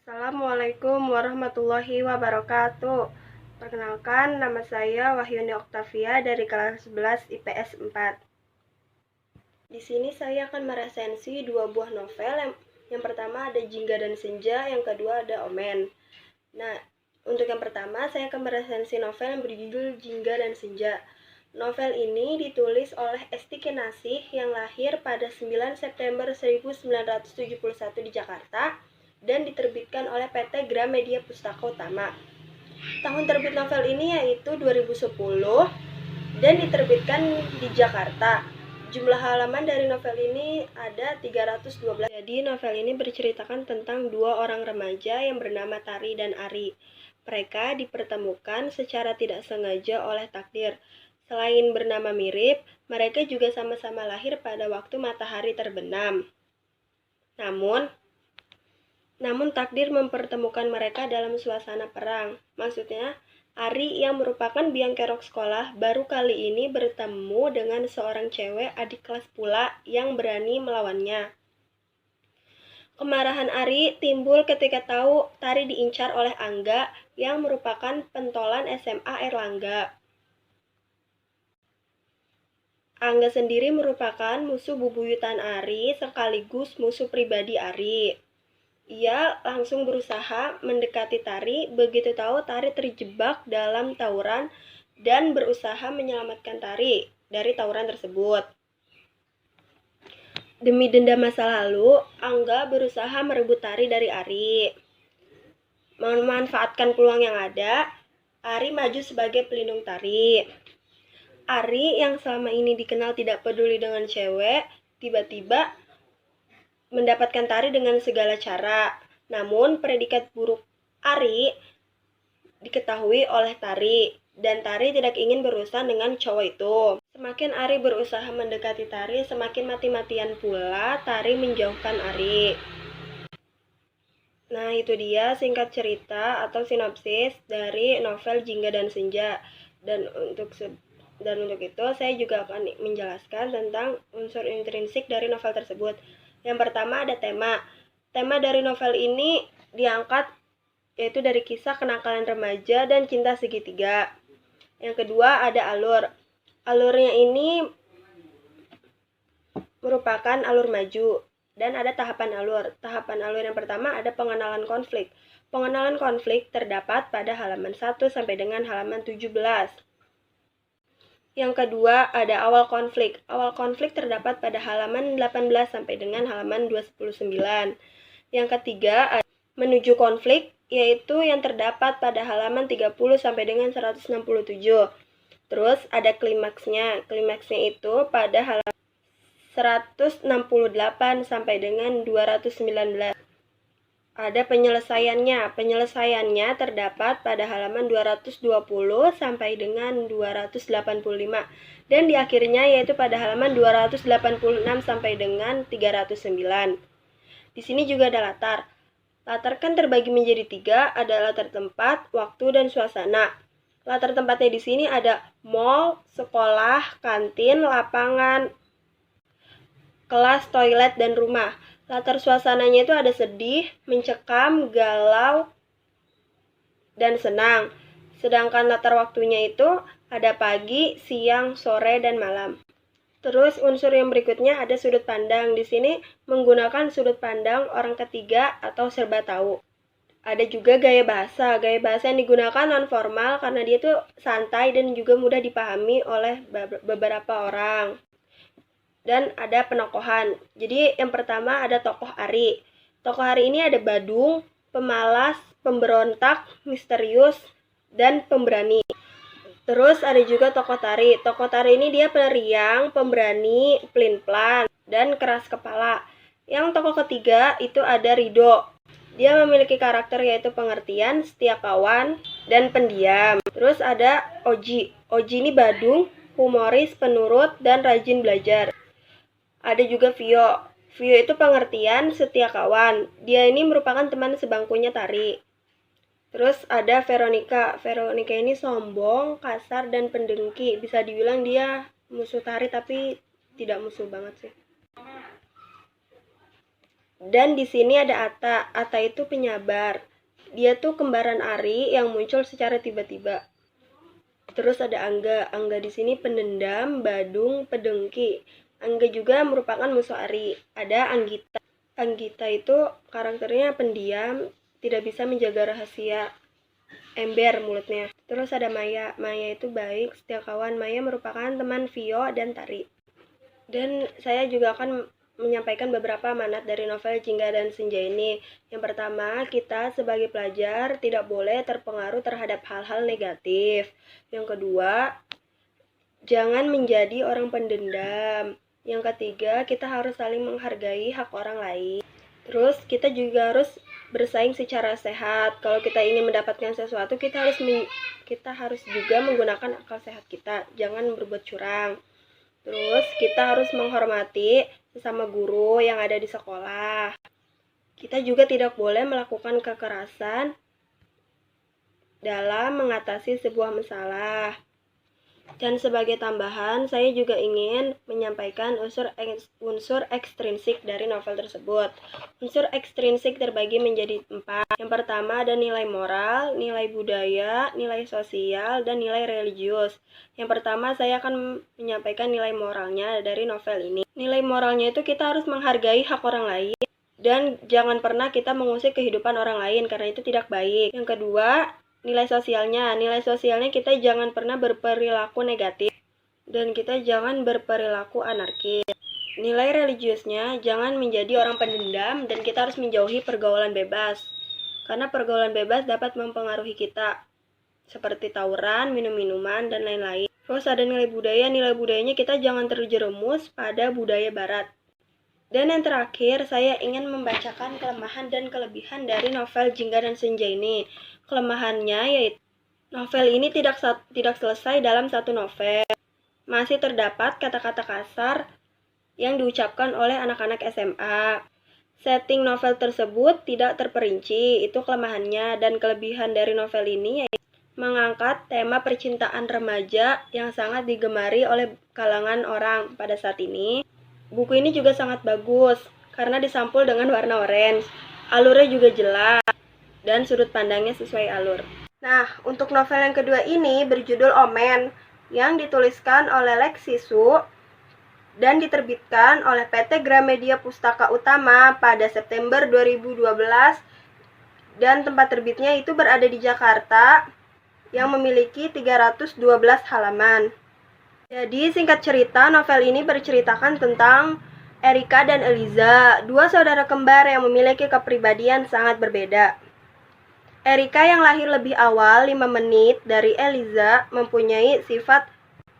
Assalamualaikum warahmatullahi wabarakatuh. Perkenalkan, nama saya Wahyuni Oktavia dari kelas 11 IPS 4. Di sini saya akan meresensi dua buah novel. Yang pertama ada Jingga dan Senja, yang kedua ada Omen. Nah, untuk yang pertama saya akan meresensi novel yang berjudul Jingga dan Senja. Novel ini ditulis oleh Esti Kinasih yang lahir pada 9 September 1971 di Jakarta dan diterbitkan oleh PT Gramedia Pustaka Utama. Tahun terbit novel ini yaitu 2010 dan diterbitkan di Jakarta. Jumlah halaman dari novel ini ada 312. Jadi novel ini berceritakan tentang dua orang remaja yang bernama Tari dan Ari. Mereka dipertemukan secara tidak sengaja oleh takdir. Selain bernama mirip, mereka juga sama-sama lahir pada waktu matahari terbenam. Namun takdir mempertemukan mereka dalam suasana perang. Maksudnya, Ari yang merupakan biang kerok sekolah baru kali ini bertemu dengan seorang cewek adik kelas pula yang berani melawannya. Kemarahan Ari timbul ketika tahu Tari diincar oleh Angga yang merupakan pentolan SMA Erlangga. Angga sendiri merupakan musuh bebuyutan Ari sekaligus musuh pribadi Ari. Ia langsung berusaha mendekati Tari, begitu tahu Tari terjebak dalam tawuran dan berusaha menyelamatkan Tari dari tawuran tersebut. Demi dendam masa lalu, Angga berusaha merebut Tari dari Ari. Memanfaatkan peluang yang ada, Ari maju sebagai pelindung Tari. Ari yang selama ini dikenal tidak peduli dengan cewek, tiba-tiba mendapatkan Tari dengan segala cara. Namun, predikat buruk Ari diketahui oleh Tari, dan Tari tidak ingin berurusan dengan cowok itu. Semakin Ari berusaha mendekati Tari, semakin mati-matian pula Tari menjauhkan Ari. Nah, itu dia singkat cerita atau sinopsis dari novel Jingga dan Senja. Dan untuk itu, saya juga akan menjelaskan tentang unsur intrinsik dari novel tersebut. Yang pertama ada tema. Tema dari novel ini diangkat yaitu dari kisah kenakalan remaja dan cinta segitiga. Yang kedua ada alur. Alurnya ini merupakan alur maju dan ada tahapan alur. Tahapan alur yang pertama ada pengenalan konflik. Pengenalan konflik terdapat pada halaman 1 sampai dengan halaman 17. Yang kedua ada awal konflik. Awal konflik terdapat pada halaman 18 sampai dengan halaman 219. Yang ketiga ada menuju konflik, yaitu yang terdapat pada halaman 30 sampai dengan 167. Terus ada klimaksnya. Klimaksnya itu pada halaman 168 sampai dengan 219. Ada penyelesaiannya. Penyelesaiannya terdapat pada halaman 220 sampai dengan 285. Dan di akhirnya yaitu pada halaman 286 sampai dengan 309. Di sini juga ada latar. Latar kan terbagi menjadi 3, ada latar tempat, waktu, dan suasana. Latar tempatnya di sini ada mall, sekolah, kantin, lapangan, kelas, toilet, dan rumah. Latar suasananya itu ada sedih, mencekam, galau, dan senang. Sedangkan latar waktunya itu ada pagi, siang, sore, dan malam. Terus unsur yang berikutnya ada sudut pandang. Di sini menggunakan sudut pandang orang ketiga atau serba tahu. Ada juga gaya bahasa. Gaya bahasa yang digunakan non formal karena dia tuh santai dan juga mudah dipahami oleh beberapa orang. Dan ada penokohan. Jadi yang pertama ada tokoh Ari. Tokoh Ari ini ada Badung, pemalas, pemberontak, misterius, dan pemberani. Terus ada juga tokoh Tari. Tokoh Tari ini dia peneriang, pemberani, pelin-pelan, dan keras kepala. Yang tokoh ketiga itu ada Rido. Dia memiliki karakter yaitu pengertian, setia kawan, dan pendiam. Terus ada Oji. Oji ini Badung, humoris, penurut, dan rajin belajar. Ada juga Vio. Vio itu pengertian, setia kawan. Dia ini merupakan teman sebangkunya Tari. Terus ada Veronica. Veronica ini sombong, kasar, dan pendengki. Bisa dibilang dia musuh Tari tapi tidak musuh banget sih. Dan di sini ada Ata. Ata itu penyabar. Dia tuh kembaran Ari yang muncul secara tiba-tiba. Terus ada Angga. Angga di sini pendendam, badung, pedengki. Angga juga merupakan musuh Ari. Ada Anggita. Anggita itu karakternya pendiam, tidak bisa menjaga rahasia, ember mulutnya. Terus ada Maya. Maya itu baik, setia kawan. Maya merupakan teman Vio dan Tari. Dan saya juga akan menyampaikan beberapa amanat dari novel Jingga dan Senja ini. Yang pertama, kita sebagai pelajar tidak boleh terpengaruh terhadap hal-hal negatif. Yang kedua, jangan menjadi orang pendendam. Yang ketiga, kita harus saling menghargai hak orang lain. Terus, kita juga harus bersaing secara sehat. Kalau kita ingin mendapatkan sesuatu, kita harus juga menggunakan akal sehat kita. Jangan berbuat curang. Terus kita harus menghormati sesama guru yang ada di sekolah. Kita juga tidak boleh melakukan kekerasan dalam mengatasi sebuah masalah. Dan sebagai tambahan, saya juga ingin menyampaikan unsur ekstrinsik dari novel tersebut. Unsur ekstrinsik terbagi menjadi 4. Yang pertama ada nilai moral, nilai budaya, nilai sosial, dan nilai religius. Yang pertama saya akan menyampaikan nilai moralnya dari novel ini. Nilai moralnya itu kita harus menghargai hak orang lain, dan jangan pernah kita mengusik kehidupan orang lain karena itu tidak baik. Yang kedua, nilai sosialnya kita jangan pernah berperilaku negatif dan kita jangan berperilaku anarkis. Nilai religiusnya jangan menjadi orang pendendam dan kita harus menjauhi pergaulan bebas karena pergaulan bebas dapat mempengaruhi kita seperti tawuran, minum-minuman, dan lain-lain. Terus ada nilai budayanya kita jangan terjerumus pada budaya barat. Dan yang terakhir, saya ingin membacakan kelemahan dan kelebihan dari novel Jingga dan Senja ini. Kelemahannya yaitu novel ini tidak selesai dalam satu novel. Masih terdapat kata-kata kasar yang diucapkan oleh anak-anak SMA. Setting novel tersebut tidak terperinci, itu kelemahannya. Dan kelebihan dari novel ini yaitu mengangkat tema percintaan remaja yang sangat digemari oleh kalangan orang pada saat ini. Buku ini juga sangat bagus karena disampul dengan warna orange. Alurnya juga jelas dan sudut pandangnya sesuai alur. Nah, untuk novel yang kedua ini berjudul Omen yang dituliskan oleh Lexisu dan diterbitkan oleh PT Gramedia Pustaka Utama pada September 2012 dan tempat terbitnya itu berada di Jakarta yang memiliki 312 halaman. Jadi singkat cerita, novel ini berceritakan tentang Erika dan Eliza, dua saudara kembar yang memiliki kepribadian sangat berbeda. Erika yang lahir lebih awal 5 menit dari Eliza mempunyai sifat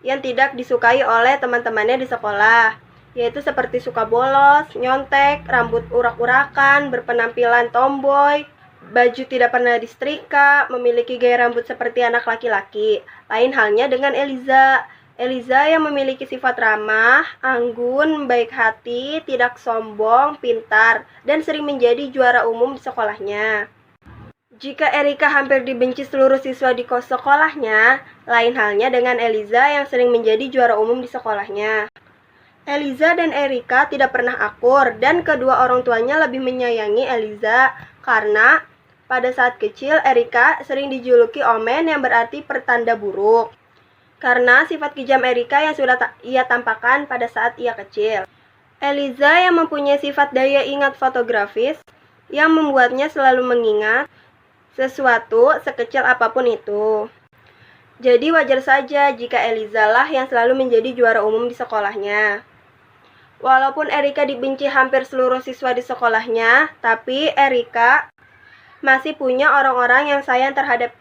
yang tidak disukai oleh teman-temannya di sekolah, yaitu seperti suka bolos, nyontek, rambut urak-urakan, berpenampilan tomboy, baju tidak pernah disetrika, memiliki gaya rambut seperti anak laki-laki. Lain halnya dengan Eliza. Eliza yang memiliki sifat ramah, anggun, baik hati, tidak sombong, pintar, dan sering menjadi juara umum di sekolahnya. Jika Erika hampir dibenci seluruh siswa di sekolahnya, lain halnya dengan Eliza yang sering menjadi juara umum di sekolahnya. Eliza dan Erika tidak pernah akur, dan kedua orang tuanya lebih menyayangi Eliza karena pada saat kecil Erika sering dijuluki Omen yang berarti pertanda buruk. Karena sifat kejam Erika yang sudah ia tampakkan pada saat ia kecil. Eliza yang mempunyai sifat daya ingat fotografis yang membuatnya selalu mengingat sesuatu sekecil apapun itu. Jadi wajar saja jika Eliza lah yang selalu menjadi juara umum di sekolahnya. Walaupun Erika dibenci hampir seluruh siswa di sekolahnya, tapi Erika masih punya orang-orang yang sayang terhadap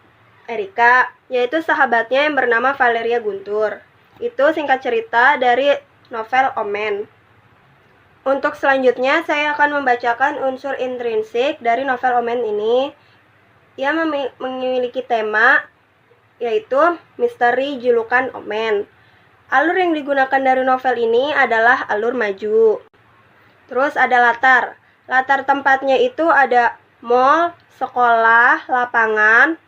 Erika, yaitu sahabatnya yang bernama Valeria Guntur. Itu singkat cerita dari novel Omen. Untuk selanjutnya, saya akan membacakan unsur intrinsik dari novel Omen ini. Ia memiliki tema, yaitu misteri julukan Omen. Alur yang digunakan dari novel ini adalah alur maju. Terus ada latar. Latar tempatnya itu ada mall, sekolah, lapangan,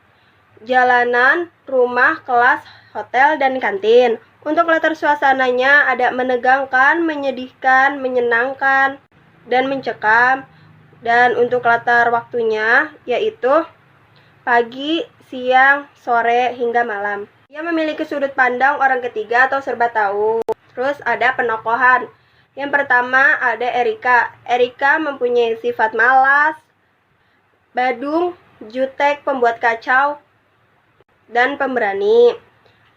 jalanan, rumah, kelas, hotel, dan kantin. Untuk latar suasananya ada menegangkan, menyedihkan, menyenangkan, dan mencekam. Dan untuk latar waktunya yaitu pagi, siang, sore, hingga malam. Dia memiliki sudut pandang orang ketiga atau serba tahu. Terus ada penokohan. Yang pertama ada Erika. Erika mempunyai sifat malas, badung, jutek, pembuat kacau, dan pemberani.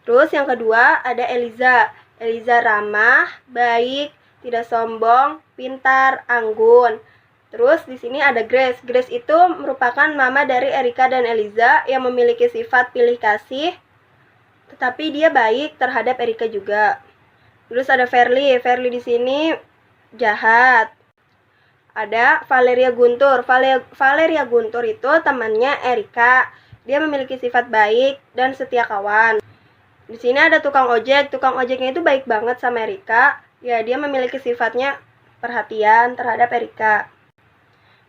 Terus yang kedua ada Eliza. Eliza ramah, baik, tidak sombong, pintar, anggun. Terus di sini ada Grace. Grace itu merupakan mama dari Erika dan Eliza yang memiliki sifat pilih kasih, tetapi dia baik terhadap Erika juga. Terus ada Verly. Verly di sini jahat. Ada Valeria Guntur. Valeria Guntur itu temannya Erika. Dia memiliki sifat baik dan setia kawan. Di sini ada tukang ojek. Tukang ojeknya itu baik banget sama Erika. Ya, dia memiliki sifatnya perhatian terhadap Erika.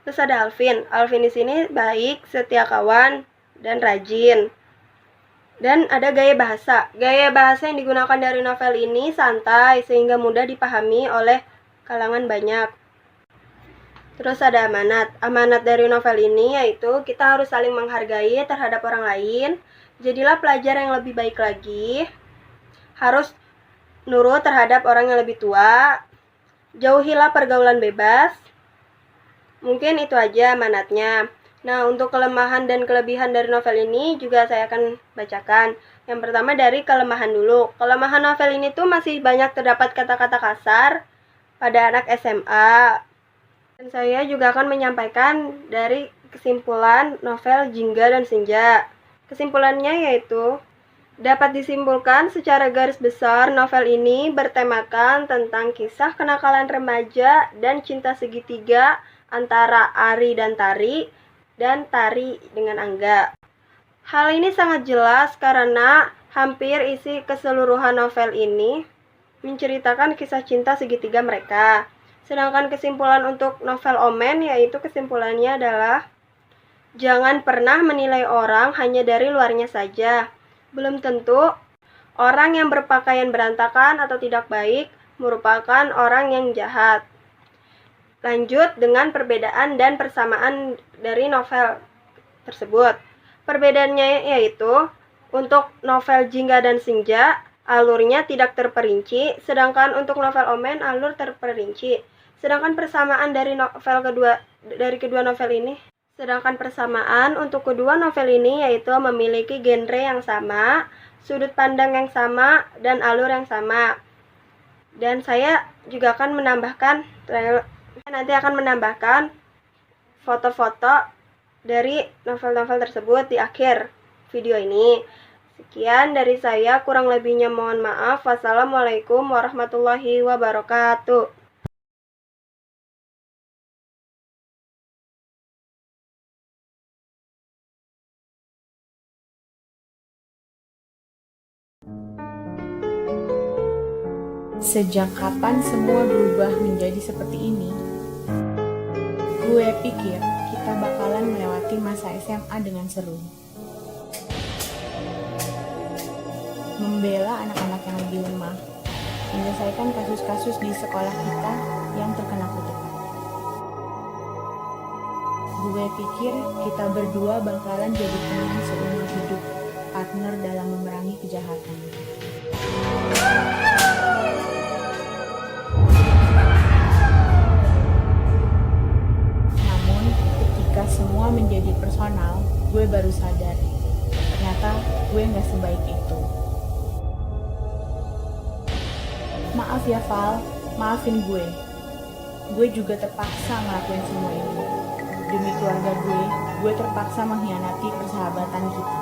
Terus ada Alvin. Alvin di sini baik, setia kawan, dan rajin. Dan ada gaya bahasa. Gaya bahasa yang digunakan dari novel ini santai sehingga mudah dipahami oleh kalangan banyak. Terus ada amanat. Amanat dari novel ini yaitu kita harus saling menghargai terhadap orang lain. Jadilah pelajar yang lebih baik lagi. Harus nurut terhadap orang yang lebih tua. Jauhilah pergaulan bebas. Mungkin itu aja amanatnya. Nah, untuk kelemahan dan kelebihan dari novel ini juga saya akan bacakan. Yang pertama dari kelemahan dulu. Kelemahan novel ini tuh masih banyak terdapat kata-kata kasar pada anak SMA. Dan saya juga akan menyampaikan dari kesimpulan novel Jingga dan Senja. Kesimpulannya yaitu, dapat disimpulkan secara garis besar novel ini bertemakan tentang kisah kenakalan remaja dan cinta segitiga antara Ari dan Tari, dan Tari dengan Angga. Hal ini sangat jelas karena hampir isi keseluruhan novel ini menceritakan kisah cinta segitiga mereka. Sedangkan kesimpulan untuk novel Omen yaitu kesimpulannya adalah, jangan pernah menilai orang hanya dari luarnya saja. Belum tentu orang yang berpakaian berantakan atau tidak baik merupakan orang yang jahat. Lanjut dengan perbedaan dan persamaan dari novel tersebut. Perbedaannya yaitu, untuk novel Jingga dan Senja, alurnya tidak terperinci, sedangkan untuk novel Omen alur terperinci. Sedangkan persamaan dari kedua novel ini. Sedangkan persamaan untuk kedua novel ini yaitu memiliki genre yang sama, sudut pandang yang sama, dan alur yang sama. Dan saya juga akan menambahkan foto-foto dari novel-novel tersebut di akhir video ini. Sekian dari saya, kurang lebihnya mohon maaf. Wassalamualaikum warahmatullahi wabarakatuh. Sejak kapan semua berubah menjadi seperti ini? Gue pikir kita bakalan melewati masa SMA dengan seru. Membela anak-anak yang lebih lemah, menyelesaikan kasus-kasus di sekolah kita yang terkena kutukan. Gue pikir kita berdua bakalan jadi teman seumur hidup, partner dalam memerangi kejahatan. Semua menjadi personal, gue baru sadar ternyata gue gak sebaik itu. Maaf ya Val, maafin gue. Gue juga terpaksa ngelakuin semua ini. Demi keluarga gue terpaksa mengkhianati persahabatan kita.